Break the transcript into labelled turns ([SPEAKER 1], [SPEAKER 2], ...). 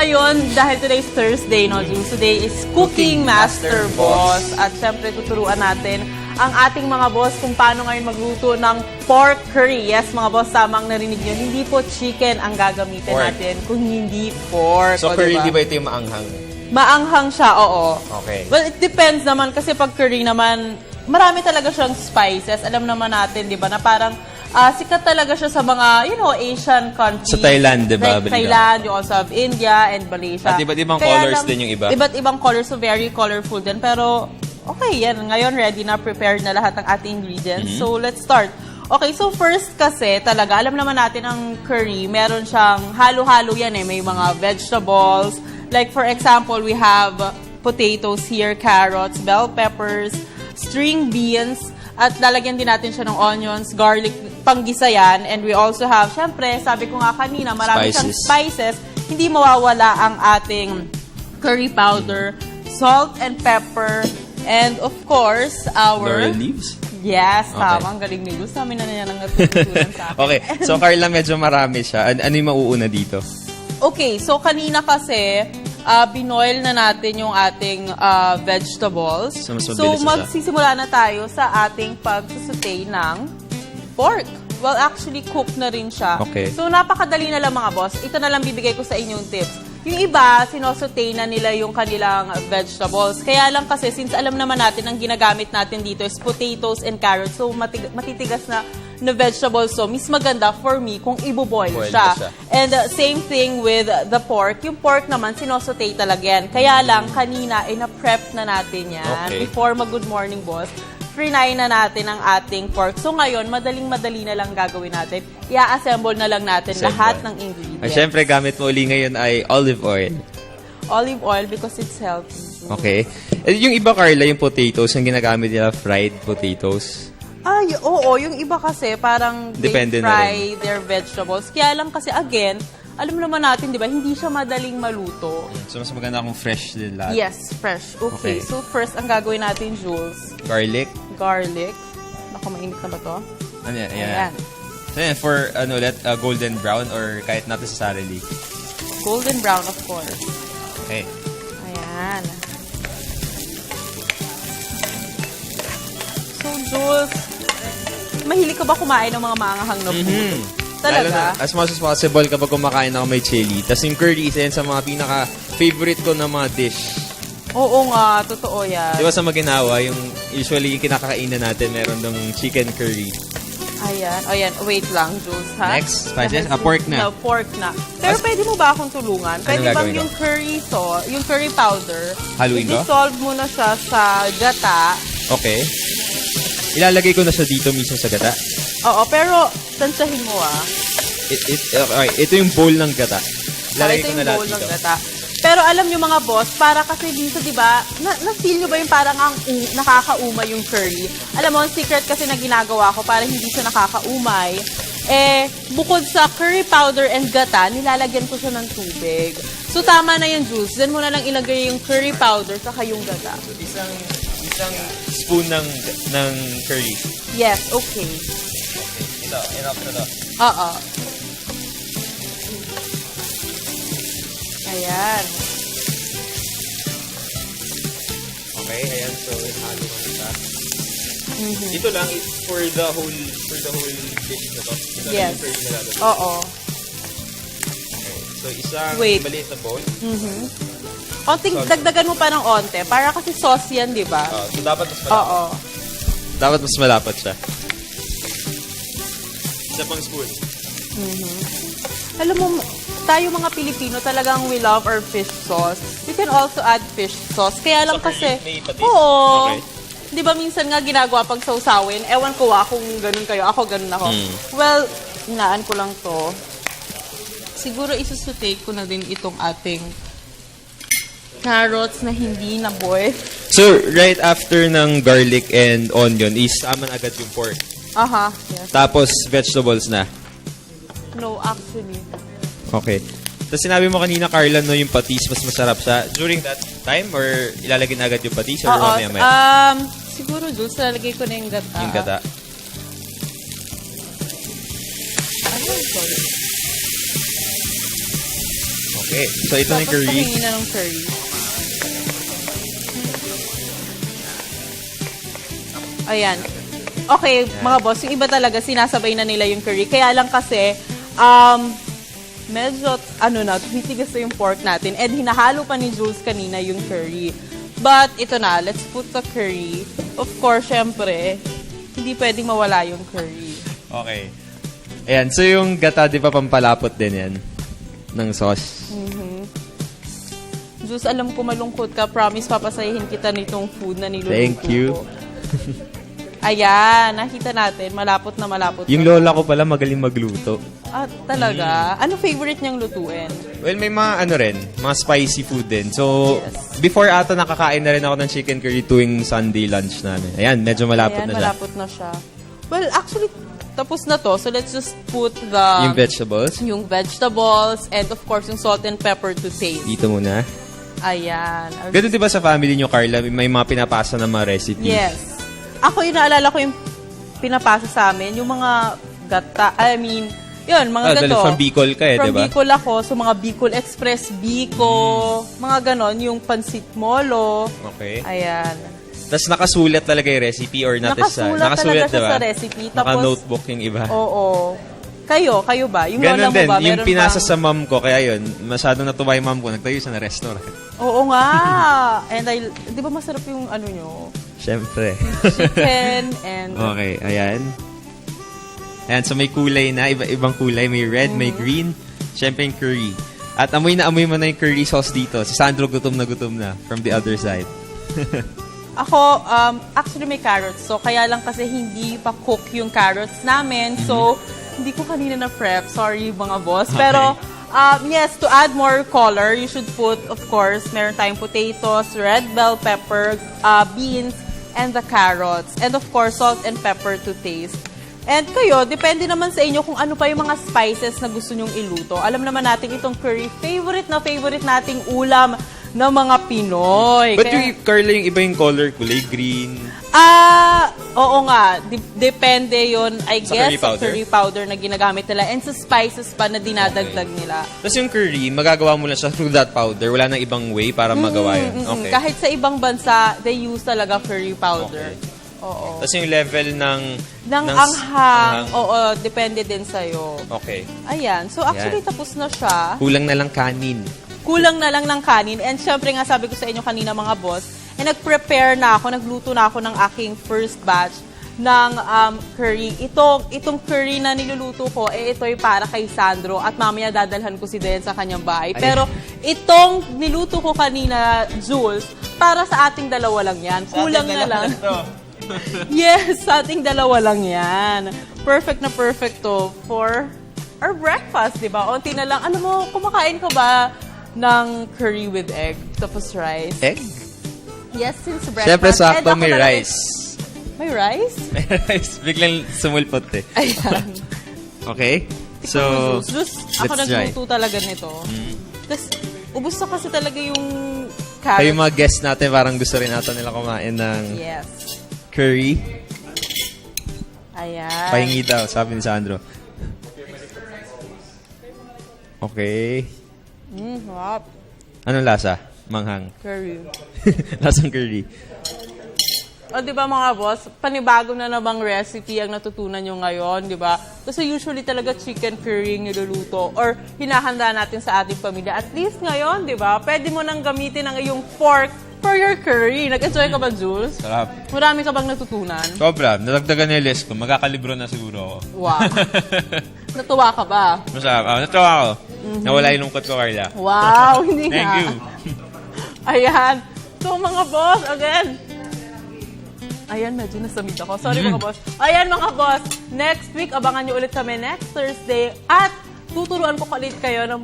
[SPEAKER 1] ngayon, dahil today is Thursday, no, Jules? Today is Cooking Master Boss. At syempre, tuturuan natin ang ating mga boss kung paano ngayon magluto ng pork curry. Yes, mga boss, tamang narinig nyo. Hindi po chicken ang gagamitin natin, kung hindi pork.
[SPEAKER 2] So, curry, di ba ito yung maanghang?
[SPEAKER 1] Maanghang siya, oo.
[SPEAKER 2] Okay.
[SPEAKER 1] Well, it depends naman kasi pag curry naman, marami talaga siyang spices. Alam naman natin, di ba, na parang sikat talaga siya sa mga, Asian countries.
[SPEAKER 2] Sa Thailand, di ba?
[SPEAKER 1] Like Thailand, you also have India and Malaysia.
[SPEAKER 2] At iba't ibang colors din yung iba.
[SPEAKER 1] Iba't ibang colors, so very colorful din. Pero, okay, yan. Ngayon, ready na, prepared na lahat ng ating ingredients. So, let's start. Okay, so first kasi, talaga, alam naman natin ang curry, meron siyang halo-halo yan eh. May mga vegetables. Like, for example, we have potatoes here, carrots, bell peppers, string beans, at lalagyan din natin siya ng onions, garlic, panggisa yan. And we also have, syempre, sabi ko nga kanina, marami siyang spices. Hindi mawawala ang ating curry powder, salt and pepper, and of course, our...
[SPEAKER 2] Laurel leaves?
[SPEAKER 1] Yes, tama. Ang galing ni Luz. Sabi na niya nang natutunan sa akin.
[SPEAKER 2] Okay, so Carla, medyo marami siya. Ano yung mauuna dito?
[SPEAKER 1] Okay, so kanina kasi, binoil na natin yung ating vegetables. So, magsisimula na tayo sa ating pagsusutay ng pork. Well, actually, cook na rin siya.
[SPEAKER 2] Okay.
[SPEAKER 1] So, napakadali na lang mga boss. Ito na lang bibigay ko sa inyong tips. Yung iba, sinosutay na nila yung kanilang vegetables. Kaya lang kasi, since alam naman natin, ang ginagamit natin dito is potatoes and carrots. So, matitigas na vegetables. So, mas maganda for me kung iboboil siya. And same thing with the pork. Yung pork naman, sinosutay talaga yan. Kaya lang, kanina, na-prep na natin yan. Before mag-good morning, boss. Frinayin na natin ang ating pork. So ngayon, madaling-madali na lang gagawin natin. I-assemble na lang natin lahat ng ingredients.
[SPEAKER 2] Ay, syempre, gamit mo uli ngayon ay olive oil.
[SPEAKER 1] Olive oil because it's healthy.
[SPEAKER 2] Okay. Yung iba, Carla, yung potatoes, yung ginagamit nila fried potatoes.
[SPEAKER 1] Ay, oo. Yung iba kasi parang
[SPEAKER 2] Depende
[SPEAKER 1] they fry their vegetables. Kaya lang kasi, again, alam naman natin, di ba, hindi siya madaling maluto.
[SPEAKER 2] So, mas maganda kung fresh din lahat.
[SPEAKER 1] Yes, fresh. Okay. So, first, ang gagawin natin, Jules.
[SPEAKER 2] Garlic.
[SPEAKER 1] Garlic. Naku, mainit na ba to?
[SPEAKER 2] Ano yan?
[SPEAKER 1] Ayan.
[SPEAKER 2] So, yan, for, golden brown or kahit not necessarily?
[SPEAKER 1] Golden brown, of course.
[SPEAKER 2] Okay.
[SPEAKER 1] Ayan. So, Jules, mahilig ka ba kumain ng mga maanghang na food? Talaga?
[SPEAKER 2] As much as possible kapag kumakain ako may chili. Tapos yung curry, isa yan sa mga pinaka-favorite ko na mga dish.
[SPEAKER 1] Oo nga, totoo yan.
[SPEAKER 2] Di ba sa Maginawa, yung usually yung kinakakainan natin, meron ng chicken curry.
[SPEAKER 1] Ayan. O yan, wait lang, Jules, ha?
[SPEAKER 2] Next, spices? Pork na.
[SPEAKER 1] No, pork na. Pero pwede mo ba akong tulungan? Pwede bang
[SPEAKER 2] gagawin
[SPEAKER 1] yung yung curry powder,
[SPEAKER 2] haluin ko?
[SPEAKER 1] i-dissolve mo na siya sa gata.
[SPEAKER 2] Okay. Ilalagay ko na siya dito mismo sa gata.
[SPEAKER 1] Oo, pero tansyahin mo
[SPEAKER 2] Okay, ito yung bowl ng gata. Ilalagay ko na lahat dito.
[SPEAKER 1] Gata. Pero alam nyo mga boss, para kasi dito, di ba, na-feel nyo ba yung parang nakakaumay yung curry? Alam mo, ang secret kasi na ginagawa ko para hindi siya nakakaumay, bukod sa curry powder and gata, nilalagyan ko siya ng tubig. So, tama na yung juice. Then mo na lang ilagay yung curry powder saka yung gata.
[SPEAKER 2] So, isang spoon ng curry.
[SPEAKER 1] Yes, okay.
[SPEAKER 2] Ito, enough na to.
[SPEAKER 1] Oo. Ayan.
[SPEAKER 2] Okay, ayan. So, halo ko na. Ito lang for the whole dish na to. Ito
[SPEAKER 1] yes.
[SPEAKER 2] Yung curry na lalagay.
[SPEAKER 1] Oo.
[SPEAKER 2] Okay. So, isang maliit na bowl.
[SPEAKER 1] Konting dagdagan mo pa ng onte. Para kasi sauce yan, di ba?
[SPEAKER 2] So, dapat mas malapot.
[SPEAKER 1] Oo.
[SPEAKER 2] Dapat mas malapot siya. Isa pang spoon.
[SPEAKER 1] Alam mo, tayo mga Pilipino talagang we love our fish sauce. You can also add fish sauce. Kaya lang kasi, oo. Okay. Di ba minsan nga ginagawa pag sausawin, ewan ko kung ganun kayo, ako ganun ako. Well, inaan ko lang to. Siguro isusutake ko na din itong ating carrots na hindi na-boil.
[SPEAKER 2] So, right after ng garlic and onion, isama na agad yung pork.
[SPEAKER 1] Yes.
[SPEAKER 2] Tapos, vegetables na.
[SPEAKER 1] No, actually.
[SPEAKER 2] Okay. Tapos sinabi mo kanina, Carla, no, yung patis, mas masarap siya. During that time, or ilalagay na agad yung patis, or mamaya-maya?
[SPEAKER 1] Siguro, Jules, lalagay ko na yung gata.
[SPEAKER 2] Yung gata.
[SPEAKER 1] Sorry.
[SPEAKER 2] Okay. So, ito na yung
[SPEAKER 1] Tapos
[SPEAKER 2] curry.
[SPEAKER 1] pahingi na ng curry. Ayan. Okay, mga boss, yung iba talaga, sinasabay na nila yung curry. Kaya lang kasi, medyo, tumitigas na yung pork natin. And hinahalo pa ni Jules kanina yung curry. But, ito na, let's put the curry. Of course, syempre, hindi pwedeng mawala yung curry.
[SPEAKER 2] Okay. Ayan, so yung gata, di ba pampalapot din yan? Ng sauce.
[SPEAKER 1] Jules, alam ko malungkot ka. Promise, papasayahin kita nitong food na niluluto
[SPEAKER 2] Thank you.
[SPEAKER 1] ko. Ayan, nakita natin. Malapot na malapot.
[SPEAKER 2] Yung lola ko pala magaling magluto.
[SPEAKER 1] Ah, talaga? Ano favorite niyang lutuin?
[SPEAKER 2] Well, may mga mga spicy food din. So, before ata nakakain na rin ako ng chicken curry tuwing Sunday lunch namin. Ayan, medyo malapot
[SPEAKER 1] Ayan,
[SPEAKER 2] na siya.
[SPEAKER 1] malapot na siya. Well, actually, tapos na to. So, let's just put
[SPEAKER 2] Yung vegetables.
[SPEAKER 1] yung vegetables and of course, yung salt and pepper to taste.
[SPEAKER 2] Dito muna.
[SPEAKER 1] Ayan.
[SPEAKER 2] Ganun di ba sa family nyo, Carla? May mga pinapasa na mga recipes?
[SPEAKER 1] Yes. Ako yung naalala ko yung pinapasa sa amin, yung mga gata, yun, mga
[SPEAKER 2] Dahil
[SPEAKER 1] gato.
[SPEAKER 2] from Bicol ka
[SPEAKER 1] From
[SPEAKER 2] di ba?
[SPEAKER 1] Bicol ako, so mga Bicol Express, Bico, mga ganon, yung pansit molo.
[SPEAKER 2] Okay.
[SPEAKER 1] Ayan.
[SPEAKER 2] Tapos nakasulat talaga yung recipe or
[SPEAKER 1] Nakasulat talaga siya sa recipe. Tapos,
[SPEAKER 2] Naka-notebook yung iba.
[SPEAKER 1] Oo. Kayo ba? Yung
[SPEAKER 2] Ganun
[SPEAKER 1] lola mo
[SPEAKER 2] din.
[SPEAKER 1] ba?
[SPEAKER 2] Yung
[SPEAKER 1] Meron
[SPEAKER 2] pinasa
[SPEAKER 1] bang-
[SPEAKER 2] sa mom ko, kaya yun, masyadong natuwa yung mom ko, nagtayo siya na restaurant.
[SPEAKER 1] Oo nga. And di ba masarap yung ano nyo?
[SPEAKER 2] Siyempre.
[SPEAKER 1] Chicken and...
[SPEAKER 2] Okay, ayan. Ayan, so may kulay na, ibang kulay. May red, may green. Siyempre yung curry. At amoy na amoy mo na yung curry sauce dito. Si Sandro gutom na from the other side.
[SPEAKER 1] Ako, actually may carrots. So, kaya lang kasi hindi pa cook yung carrots namin. So, hindi ko kanina na-prep. Sorry, mga boss.
[SPEAKER 2] Okay.
[SPEAKER 1] Pero, yes, to add more color, you should put, of course, meron tayong potatoes, red bell pepper, beans, and the carrots. And of course, salt and pepper to taste. And kayo, depende naman sa inyo kung ano pa yung mga spices na gusto nyong iluto. Alam naman natin itong curry, favorite nating ulam ng mga Pinoy.
[SPEAKER 2] But Carla, yung iba yung color, kulay green.
[SPEAKER 1] Oo nga. Depende yon I
[SPEAKER 2] Sa
[SPEAKER 1] guess,
[SPEAKER 2] curry powder?
[SPEAKER 1] sa curry powder na ginagamit nila. And sa spices pa na dinadagdag nila.
[SPEAKER 2] Tapos yung curry, magagawa mo lang siya through that powder. Wala nang ibang way para magawa yun. Okay.
[SPEAKER 1] Kahit sa ibang bansa, they use talaga curry powder. Oo.
[SPEAKER 2] Tapos yung level ng
[SPEAKER 1] Anghang. Oo, depende din sa'yo.
[SPEAKER 2] Okay.
[SPEAKER 1] Ayan. So actually,
[SPEAKER 2] Yan.
[SPEAKER 1] tapos na siya.
[SPEAKER 2] Kulang na lang kanin.
[SPEAKER 1] Kulang na lang ng kanin. And syempre nga, sabi ko sa inyo kanina mga boss, nagprepare na ako, nagluto na ako ng aking first batch ng curry. Itong curry na niluluto ko, ito'y para kay Sandro at mamaya dadalhan ko si Den sa kanyang bahay. Pero itong niluto ko kanina, Jules, para sa ating dalawa lang yan. Kulang na lang. Yes, sa ating dalawa lang yan. Perfect na perfect to for our breakfast, di ba? Unti na lang. Ano mo, kumakain ka ba ng curry with egg tapos rice?
[SPEAKER 2] Egg?
[SPEAKER 1] Yes, since breakfast.
[SPEAKER 2] Siyempre sakto,
[SPEAKER 1] And ako
[SPEAKER 2] may
[SPEAKER 1] talaga-
[SPEAKER 2] rice.
[SPEAKER 1] May rice?
[SPEAKER 2] May rice. Biglang sumulpot eh.
[SPEAKER 1] Ayan.
[SPEAKER 2] Okay? So,
[SPEAKER 1] Ako
[SPEAKER 2] let's try.
[SPEAKER 1] nagluto talaga nito. Tapos, ubos na kasi talaga yung
[SPEAKER 2] Kayo
[SPEAKER 1] carrot.
[SPEAKER 2] mga guests natin, parang gusto rin natin nila kumain ng
[SPEAKER 1] Yes.
[SPEAKER 2] curry.
[SPEAKER 1] Ayan.
[SPEAKER 2] Pahingi daw, sabi ni Sandro. Okay.
[SPEAKER 1] Hop.
[SPEAKER 2] Anong lasa? Manghang.
[SPEAKER 1] Curry.
[SPEAKER 2] Lasang curry.
[SPEAKER 1] O, di ba mga boss, panibago na bang recipe ang natutunan nyo ngayon, di ba? Kasi usually talaga chicken curry yung niluluto or hinahanda natin sa ating pamilya. At least ngayon, di ba, pwede mo nang gamitin ang iyong fork for your curry. Nag-enjoy ka ba, Jules?
[SPEAKER 2] Sarap.
[SPEAKER 1] Marami ka bang natutunan?
[SPEAKER 2] Sobra. Nadagdagan na yung list ko. Magkakalibro na siguro ako.
[SPEAKER 1] Wow. Natuwa ka ba?
[SPEAKER 2] Masarap. Natawa ako. Nawala yung lungkot ko, Carla.
[SPEAKER 1] Wow, hindi nga.
[SPEAKER 2] Thank you.
[SPEAKER 1] Ayan. So, mga boss, again. Ayan, medyo nasamid ako. Sorry, mga boss. Ayan, mga boss. Next week, abangan nyo ulit kami next Thursday. At tuturuan ko ulit kayo ng